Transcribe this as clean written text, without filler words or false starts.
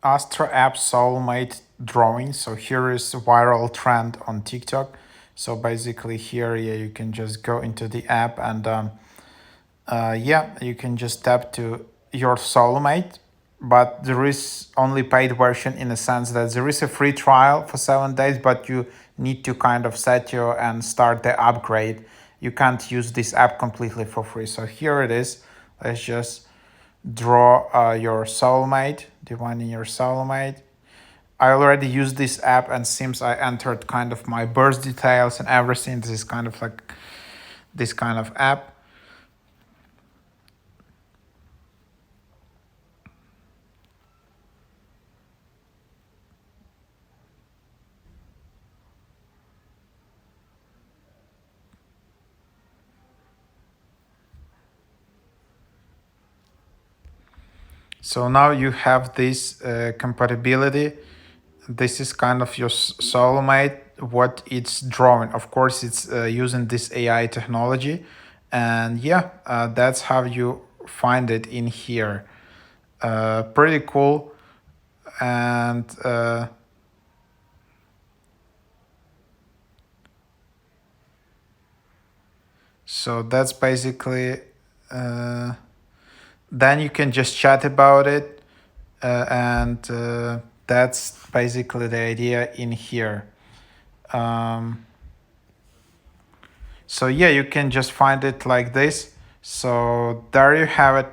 Astra app Soulmate drawing. So here is a viral trend on TikTok. So basically here, yeah, you can just go into the app and yeah, you can just tap to your Soulmate. But there is only paid version in the sense that there is a free trial for 7 days, but you need to kind of set your and start the upgrade. You can't use this app completely for free. So here it is. Let's just draw your Soulmate, defining your Soulmate. I already used this app and since I entered kind of my birth details and everything, this is kind of like this kind of app. So now you have this compatibility. This is kind of your Soulmate, what it's drawing. Of course, it's using this AI technology. And yeah, that's how you find it in here. Pretty cool. And so that's basically, then you can just chat about it. And that's basically the idea in here. So yeah, you can just find it like this. So there you have it.